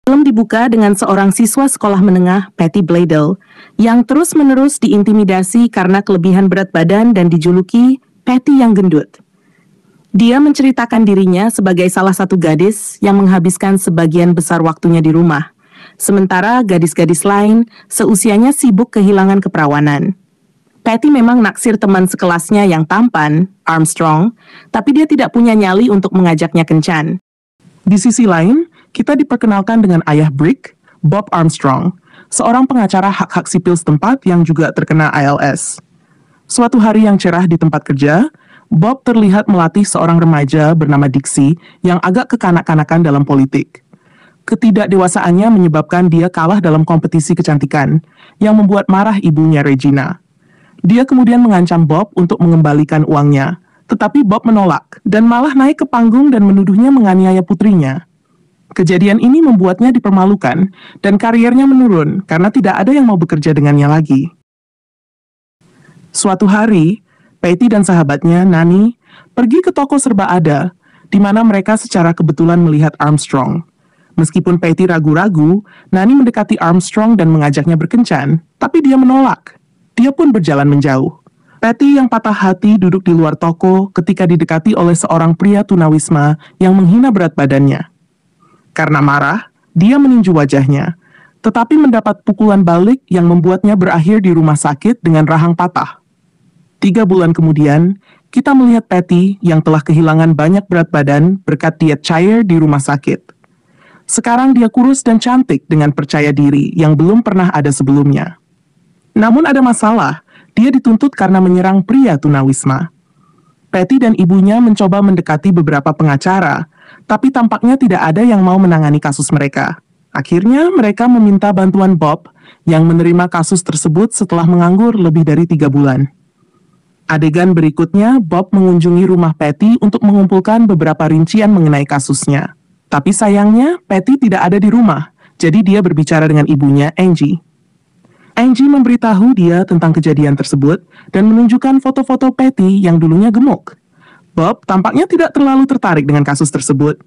Film dibuka dengan seorang siswa sekolah menengah, Patty Bladel, yang terus-menerus diintimidasi karena kelebihan berat badan dan dijuluki Patty yang gendut. Dia menceritakan dirinya sebagai salah satu gadis yang menghabiskan sebagian besar waktunya di rumah, sementara gadis-gadis lain seusianya sibuk kehilangan keperawanan. Patty memang naksir teman sekelasnya yang tampan, Armstrong, tapi dia tidak punya nyali untuk mengajaknya kencan. Di sisi lain, kita diperkenalkan dengan ayah Brick, Bob Armstrong, seorang pengacara hak-hak sipil setempat yang juga terkena ALS. Suatu hari yang cerah di tempat kerja, Bob terlihat melatih seorang remaja bernama Dixie yang agak kekanak-kanakan dalam politik. Ketidakdewasaannya menyebabkan dia kalah dalam kompetisi kecantikan, yang membuat marah ibunya Regina. Dia kemudian mengancam Bob untuk mengembalikan uangnya, tetapi Bob menolak dan malah naik ke panggung dan menuduhnya menganiaya putrinya. Kejadian ini membuatnya dipermalukan dan karirnya menurun karena tidak ada yang mau bekerja dengannya lagi. Suatu hari, Patty dan sahabatnya, Nani, pergi ke toko serba ada, di mana mereka secara kebetulan melihat Armstrong. Meskipun Patty ragu-ragu, Nani mendekati Armstrong dan mengajaknya berkencan, tapi dia menolak. Dia pun berjalan menjauh. Patty yang patah hati duduk di luar toko ketika didekati oleh seorang pria tunawisma yang menghina berat badannya. Karena marah, dia meninju wajahnya, tetapi mendapat pukulan balik yang membuatnya berakhir di rumah sakit dengan rahang patah. 3 bulan kemudian, kita melihat Patty yang telah kehilangan banyak berat badan berkat diet cair di rumah sakit. Sekarang dia kurus dan cantik dengan percaya diri yang belum pernah ada sebelumnya. Namun ada masalah, dia dituntut karena menyerang pria tunawisma. Patty dan ibunya mencoba mendekati beberapa pengacara, tapi tampaknya tidak ada yang mau menangani kasus mereka. Akhirnya mereka meminta bantuan Bob yang menerima kasus tersebut setelah menganggur lebih dari 3 bulan. Adegan berikutnya, Bob mengunjungi rumah Patty untuk mengumpulkan beberapa rincian mengenai kasusnya. Tapi sayangnya, Patty tidak ada di rumah, jadi dia berbicara dengan ibunya, Angie. Angie memberitahu dia tentang kejadian tersebut dan menunjukkan foto-foto Patty yang dulunya gemuk. Bob tampaknya tidak terlalu tertarik dengan kasus tersebut.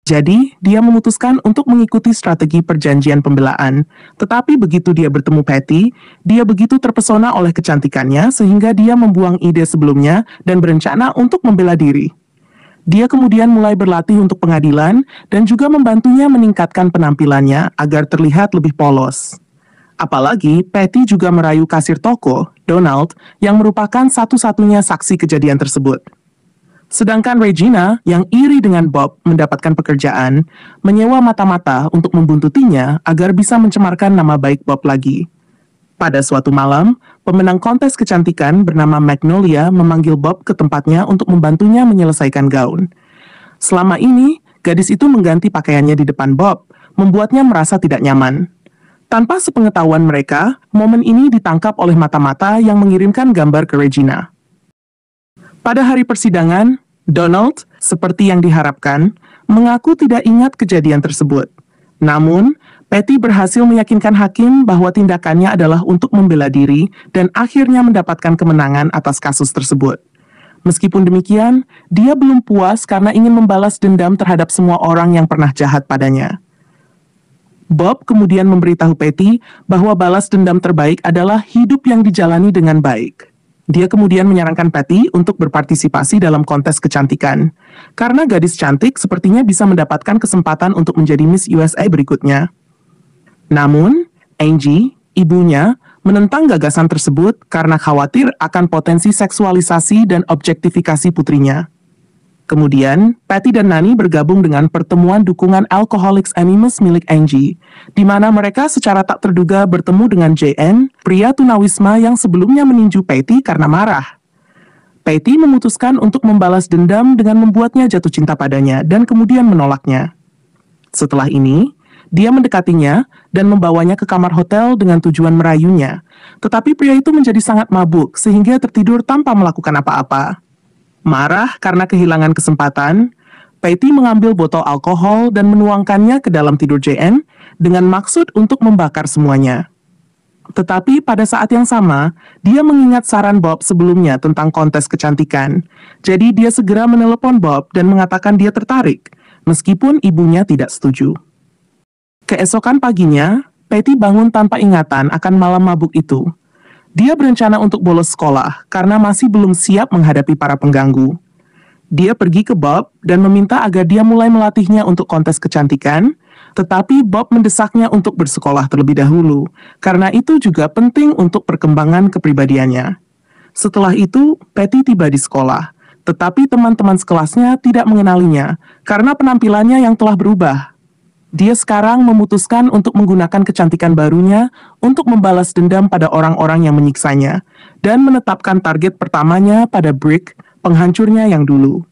Jadi, dia memutuskan untuk mengikuti strategi perjanjian pembelaan. Tetapi begitu dia bertemu Patty, dia begitu terpesona oleh kecantikannya sehingga dia membuang ide sebelumnya dan berencana untuk membela diri. Dia kemudian mulai berlatih untuk pengadilan dan juga membantunya meningkatkan penampilannya agar terlihat lebih polos. Apalagi, Patty juga merayu kasir toko, Donald, yang merupakan satu-satunya saksi kejadian tersebut. Sedangkan Regina, yang iri dengan Bob mendapatkan pekerjaan, menyewa mata-mata untuk membuntutinya agar bisa mencemarkan nama baik Bob lagi. Pada suatu malam, pemenang kontes kecantikan bernama Magnolia memanggil Bob ke tempatnya untuk membantunya menyelesaikan gaun. Selama ini, gadis itu mengganti pakaiannya di depan Bob, membuatnya merasa tidak nyaman. Tanpa sepengetahuan mereka, momen ini ditangkap oleh mata-mata yang mengirimkan gambar ke Regina. Pada hari persidangan, Donald, seperti yang diharapkan, mengaku tidak ingat kejadian tersebut. Namun, Patty berhasil meyakinkan hakim bahwa tindakannya adalah untuk membela diri dan akhirnya mendapatkan kemenangan atas kasus tersebut. Meskipun demikian, dia belum puas karena ingin membalas dendam terhadap semua orang yang pernah jahat padanya. Bob kemudian memberitahu Patty bahwa balas dendam terbaik adalah hidup yang dijalani dengan baik. Dia kemudian menyarankan Patty untuk berpartisipasi dalam kontes kecantikan, karena gadis cantik sepertinya bisa mendapatkan kesempatan untuk menjadi Miss USA berikutnya. Namun, Angie, ibunya, menentang gagasan tersebut karena khawatir akan potensi seksualisasi dan objektifikasi putrinya. Kemudian, Patty dan Nani bergabung dengan pertemuan dukungan Alcoholics Anonymous milik Angie, di mana mereka secara tak terduga bertemu dengan JN, pria tunawisma yang sebelumnya meninju Patty karena marah. Patty memutuskan untuk membalas dendam dengan membuatnya jatuh cinta padanya dan kemudian menolaknya. Setelah ini, dia mendekatinya dan membawanya ke kamar hotel dengan tujuan merayunya, tetapi pria itu menjadi sangat mabuk sehingga tertidur tanpa melakukan apa-apa. Marah karena kehilangan kesempatan, Patty mengambil botol alkohol dan menuangkannya ke dalam tidur JN dengan maksud untuk membakar semuanya. Tetapi pada saat yang sama, dia mengingat saran Bob sebelumnya tentang kontes kecantikan. Jadi dia segera menelepon Bob dan mengatakan dia tertarik, meskipun ibunya tidak setuju. Keesokan paginya, Patty bangun tanpa ingatan akan malam mabuk itu. Dia berencana untuk bolos sekolah karena masih belum siap menghadapi para pengganggu. Dia pergi ke Bob dan meminta agar dia mulai melatihnya untuk kontes kecantikan, tetapi Bob mendesaknya untuk bersekolah terlebih dahulu, karena itu juga penting untuk perkembangan kepribadiannya. Setelah itu, Patty tiba di sekolah, tetapi teman-teman sekelasnya tidak mengenalinya karena penampilannya yang telah berubah. Dia sekarang memutuskan untuk menggunakan kecantikan barunya untuk membalas dendam pada orang-orang yang menyiksanya dan menetapkan target pertamanya pada Brick, penghancurnya yang dulu.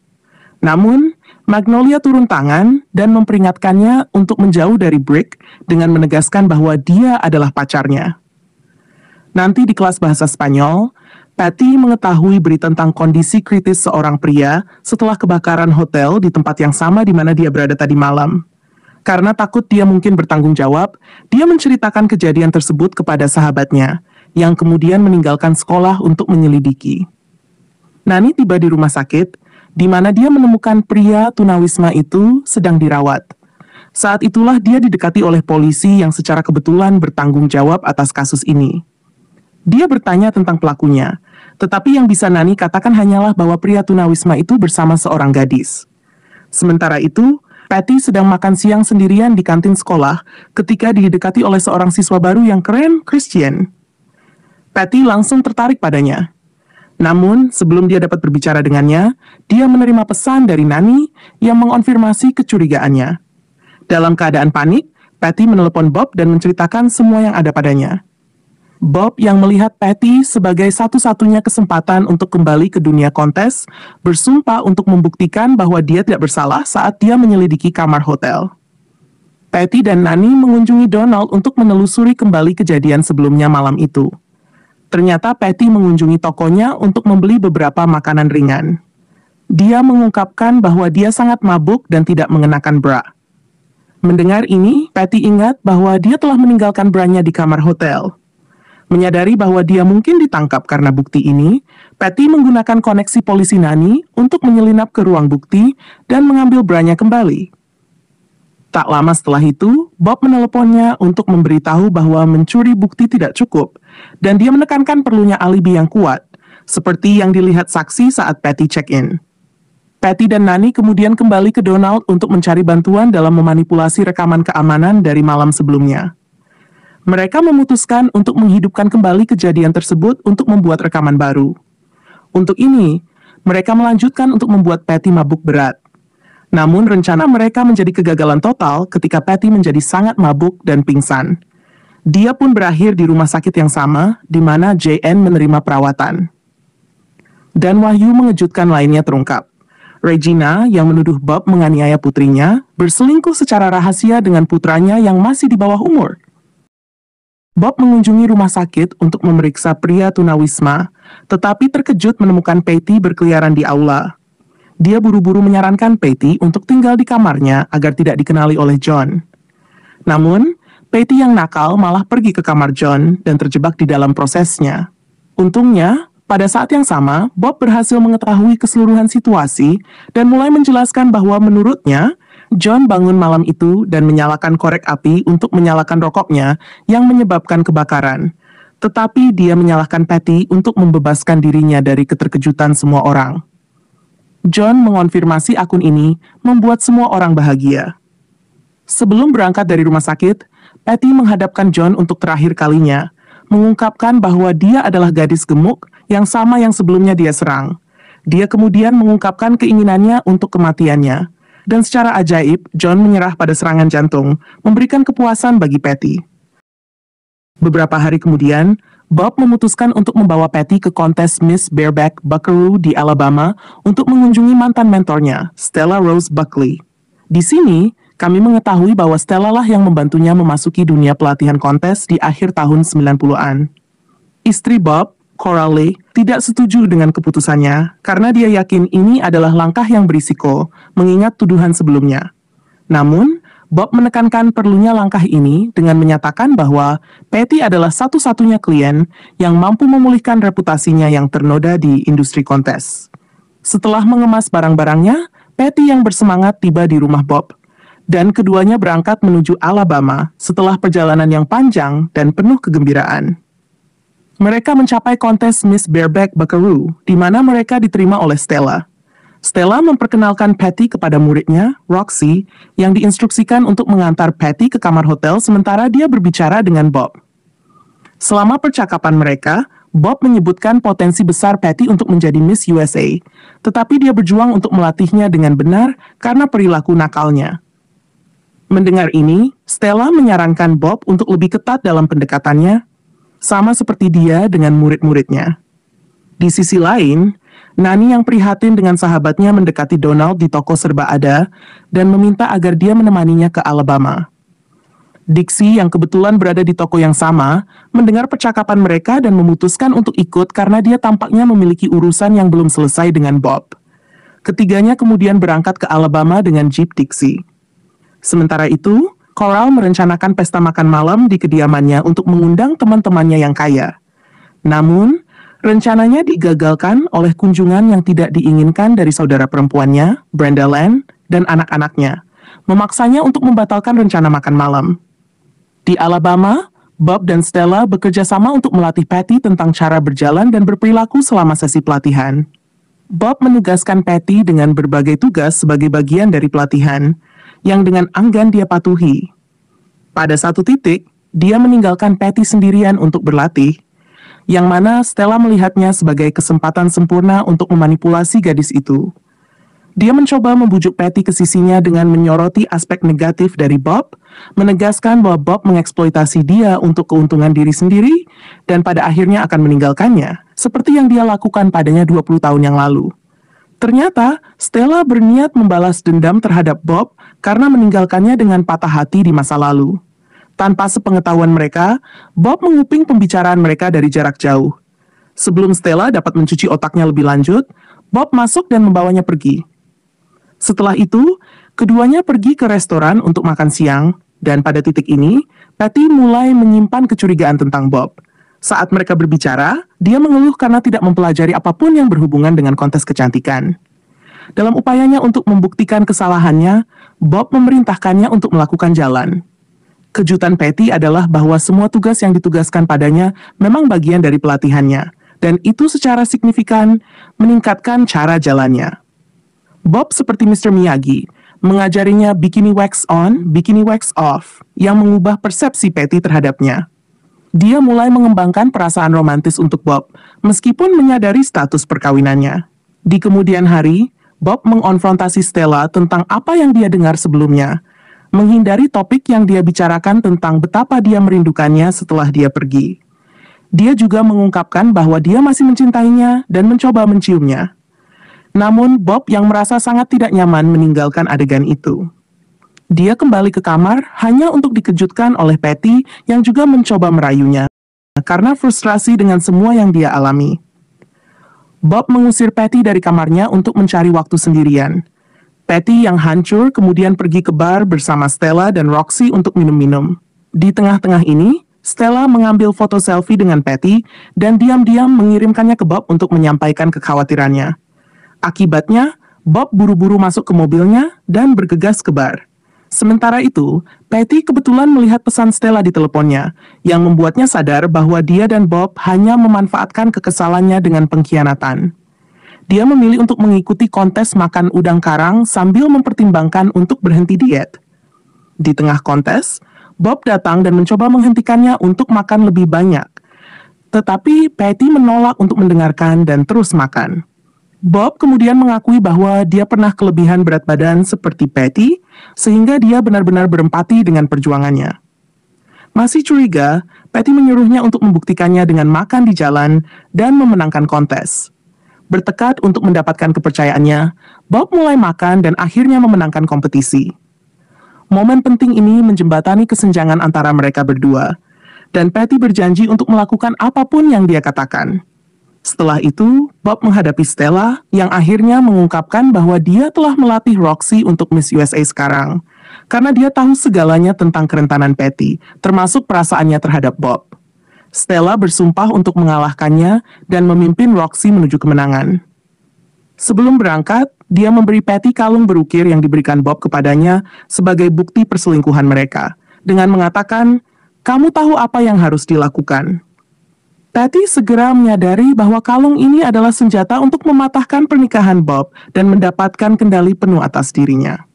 Namun, Magnolia turun tangan dan memperingatkannya untuk menjauh dari Brick dengan menegaskan bahwa dia adalah pacarnya. Nanti di kelas bahasa Spanyol, Patty mengetahui berita tentang kondisi kritis seorang pria setelah kebakaran hotel di tempat yang sama di mana dia berada tadi malam. Karena takut dia mungkin bertanggung jawab, dia menceritakan kejadian tersebut kepada sahabatnya, yang kemudian meninggalkan sekolah untuk menyelidiki. Nani tiba di rumah sakit, di mana dia menemukan pria tunawisma itu sedang dirawat. Saat itulah dia didekati oleh polisi yang secara kebetulan bertanggung jawab atas kasus ini. Dia bertanya tentang pelakunya, tetapi yang bisa Nani katakan hanyalah bahwa pria tunawisma itu bersama seorang gadis. Sementara itu, Patty sedang makan siang sendirian di kantin sekolah ketika didekati oleh seorang siswa baru yang keren, Christian. Patty langsung tertarik padanya. Namun, sebelum dia dapat berbicara dengannya, dia menerima pesan dari Nani yang mengonfirmasi kecurigaannya. Dalam keadaan panik, Patty menelepon Bob dan menceritakan semua yang ada padanya. Bob yang melihat Patty sebagai satu-satunya kesempatan untuk kembali ke dunia kontes, bersumpah untuk membuktikan bahwa dia tidak bersalah saat dia menyelidiki kamar hotel. Patty dan Nani mengunjungi Donald untuk menelusuri kembali kejadian sebelumnya malam itu. Ternyata Patty mengunjungi tokonya untuk membeli beberapa makanan ringan. Dia mengungkapkan bahwa dia sangat mabuk dan tidak mengenakan bra. Mendengar ini, Patty ingat bahwa dia telah meninggalkan bra-nya di kamar hotel. Menyadari bahwa dia mungkin ditangkap karena bukti ini, Patty menggunakan koneksi polisi Nani untuk menyelinap ke ruang bukti dan mengambil bra-nya kembali. Tak lama setelah itu, Bob meneleponnya untuk memberitahu bahwa mencuri bukti tidak cukup, dan dia menekankan perlunya alibi yang kuat, seperti yang dilihat saksi saat Patty check-in. Patty dan Nani kemudian kembali ke Donald untuk mencari bantuan dalam memanipulasi rekaman keamanan dari malam sebelumnya. Mereka memutuskan untuk menghidupkan kembali kejadian tersebut untuk membuat rekaman baru. Untuk ini, mereka melanjutkan untuk membuat Patty mabuk berat. Namun rencana mereka menjadi kegagalan total ketika Patty menjadi sangat mabuk dan pingsan. Dia pun berakhir di rumah sakit yang sama, di mana JN menerima perawatan. Dan wahyu mengejutkan lainnya terungkap. Regina, yang menuduh Bob menganiaya putrinya, berselingkuh secara rahasia dengan putranya yang masih di bawah umur. Bob mengunjungi rumah sakit untuk memeriksa pria tunawisma, tetapi terkejut menemukan Patty berkeliaran di aula. Dia buru-buru menyarankan Patty untuk tinggal di kamarnya agar tidak dikenali oleh John. Namun, Patty yang nakal malah pergi ke kamar John dan terjebak di dalam prosesnya. Untungnya, pada saat yang sama, Bob berhasil mengetahui keseluruhan situasi dan mulai menjelaskan bahwa menurutnya, John bangun malam itu dan menyalakan korek api untuk menyalakan rokoknya yang menyebabkan kebakaran. Tetapi dia menyalahkan Patty untuk membebaskan dirinya dari keterkejutan semua orang. John mengonfirmasi akun ini membuat semua orang bahagia. Sebelum berangkat dari rumah sakit, Patty menghadapkan John untuk terakhir kalinya, mengungkapkan bahwa dia adalah gadis gemuk yang sama yang sebelumnya dia serang. Dia kemudian mengungkapkan keinginannya untuk kematiannya. Dan secara ajaib, John menyerah pada serangan jantung, memberikan kepuasan bagi Patty. Beberapa hari kemudian, Bob memutuskan untuk membawa Patty ke kontes Miss Bareback Buckaroo di Alabama untuk mengunjungi mantan mentornya, Stella Rose Buckley. Di sini, kami mengetahui bahwa Stella lah yang membantunya memasuki dunia pelatihan kontes di akhir tahun 90-an. Istri Bob, Coralie, tidak setuju dengan keputusannya karena dia yakin ini adalah langkah yang berisiko mengingat tuduhan sebelumnya. Namun, Bob menekankan perlunya langkah ini dengan menyatakan bahwa Patty adalah satu-satunya klien yang mampu memulihkan reputasinya yang ternoda di industri kontes. Setelah mengemas barang-barangnya, Patty yang bersemangat tiba di rumah Bob. dan keduanya berangkat menuju Alabama setelah perjalanan yang panjang dan penuh kegembiraan. Mereka mencapai kontes Miss Bareback Buckaroo, di mana mereka diterima oleh Stella. Stella memperkenalkan Patty kepada muridnya, Roxy, yang diinstruksikan untuk mengantar Patty ke kamar hotel sementara dia berbicara dengan Bob. Selama percakapan mereka, Bob menyebutkan potensi besar Patty untuk menjadi Miss USA, tetapi dia berjuang untuk melatihnya dengan benar karena perilaku nakalnya. Mendengar ini, Stella menyarankan Bob untuk lebih ketat dalam pendekatannya, sama seperti dia dengan murid-muridnya. Di sisi lain, Nani yang prihatin dengan sahabatnya mendekati Donald di toko serba ada dan meminta agar dia menemaninya ke Alabama. Dixie yang kebetulan berada di toko yang sama, mendengar percakapan mereka dan memutuskan untuk ikut karena dia tampaknya memiliki urusan yang belum selesai dengan Bob. Ketiganya kemudian berangkat ke Alabama dengan Jeep Dixie. Sementara itu, Coral merencanakan pesta makan malam di kediamannya untuk mengundang teman-temannya yang kaya. Namun, rencananya digagalkan oleh kunjungan yang tidak diinginkan dari saudara perempuannya, Brenda Lynn, dan anak-anaknya, memaksanya untuk membatalkan rencana makan malam. Di Alabama, Bob dan Stella bekerja sama untuk melatih Patty tentang cara berjalan dan berperilaku selama sesi pelatihan. Bob menugaskan Patty dengan berbagai tugas sebagai bagian dari pelatihan, yang dengan enggan dia patuhi. Pada satu titik, dia meninggalkan Patty sendirian untuk berlatih, yang mana Stella melihatnya sebagai kesempatan sempurna untuk memanipulasi gadis itu. Dia mencoba membujuk Patty ke sisinya dengan menyoroti aspek negatif dari Bob, menegaskan bahwa Bob mengeksploitasi dia untuk keuntungan diri sendiri, dan pada akhirnya akan meninggalkannya, seperti yang dia lakukan padanya 20 tahun yang lalu. Ternyata, Stella berniat membalas dendam terhadap Bob karena meninggalkannya dengan patah hati di masa lalu. Tanpa sepengetahuan mereka, Bob menguping pembicaraan mereka dari jarak jauh. Sebelum Stella dapat mencuci otaknya lebih lanjut, Bob masuk dan membawanya pergi. Setelah itu, keduanya pergi ke restoran untuk makan siang, dan pada titik ini, Patty mulai menyimpan kecurigaan tentang Bob. Saat mereka berbicara, dia mengeluh karena tidak mempelajari apapun yang berhubungan dengan kontes kecantikan. Dalam upayanya untuk membuktikan kesalahannya, Bob memerintahkannya untuk melakukan jalan. Kejutan Patty adalah bahwa semua tugas yang ditugaskan padanya memang bagian dari pelatihannya, dan itu secara signifikan meningkatkan cara jalannya. Bob seperti Mr. Miyagi, mengajarinya bikini wax on, bikini wax off, yang mengubah persepsi Patty terhadapnya. Dia mulai mengembangkan perasaan romantis untuk Bob, meskipun menyadari status perkawinannya. Di kemudian hari, Bob mengonfrontasi Stella tentang apa yang dia dengar sebelumnya, menghindari topik yang dia bicarakan tentang betapa dia merindukannya setelah dia pergi. Dia juga mengungkapkan bahwa dia masih mencintainya dan mencoba menciumnya. Namun, Bob yang merasa sangat tidak nyaman meninggalkan adegan itu. Dia kembali ke kamar hanya untuk dikejutkan oleh Patty yang juga mencoba merayunya, karena frustrasi dengan semua yang dia alami. Bob mengusir Patty dari kamarnya untuk mencari waktu sendirian. Patty yang hancur kemudian pergi ke bar bersama Stella dan Roxy untuk minum-minum. Di tengah-tengah ini, Stella mengambil foto selfie dengan Patty dan diam-diam mengirimkannya ke Bob untuk menyampaikan kekhawatirannya. Akibatnya, Bob buru-buru masuk ke mobilnya dan bergegas ke bar. Sementara itu, Patty kebetulan melihat pesan Stella di teleponnya, yang membuatnya sadar bahwa dia dan Bob hanya memanfaatkan kekesalannya dengan pengkhianatan. Dia memilih untuk mengikuti kontes makan udang karang sambil mempertimbangkan untuk berhenti diet. Di tengah kontes, Bob datang dan mencoba menghentikannya untuk makan lebih banyak. Tetapi Patty menolak untuk mendengarkan dan terus makan. Bob kemudian mengakui bahwa dia pernah kelebihan berat badan seperti Patty, sehingga dia benar-benar berempati dengan perjuangannya. Masih curiga, Patty menyuruhnya untuk membuktikannya dengan makan di jalan dan memenangkan kontes. Bertekad untuk mendapatkan kepercayaannya, Bob mulai makan dan akhirnya memenangkan kompetisi. Momen penting ini menjembatani kesenjangan antara mereka berdua, dan Patty berjanji untuk melakukan apapun yang dia katakan. Setelah itu, Bob menghadapi Stella yang akhirnya mengungkapkan bahwa dia telah melatih Roxy untuk Miss USA sekarang, karena dia tahu segalanya tentang kerentanan Patty, termasuk perasaannya terhadap Bob. Stella bersumpah untuk mengalahkannya dan memimpin Roxy menuju kemenangan. Sebelum berangkat, Dia memberi Patty kalung berukir yang diberikan Bob kepadanya sebagai bukti perselingkuhan mereka, dengan mengatakan, "Kamu tahu apa yang harus dilakukan." Patty segera menyadari bahwa kalung ini adalah senjata untuk mematahkan pernikahan Bob dan mendapatkan kendali penuh atas dirinya.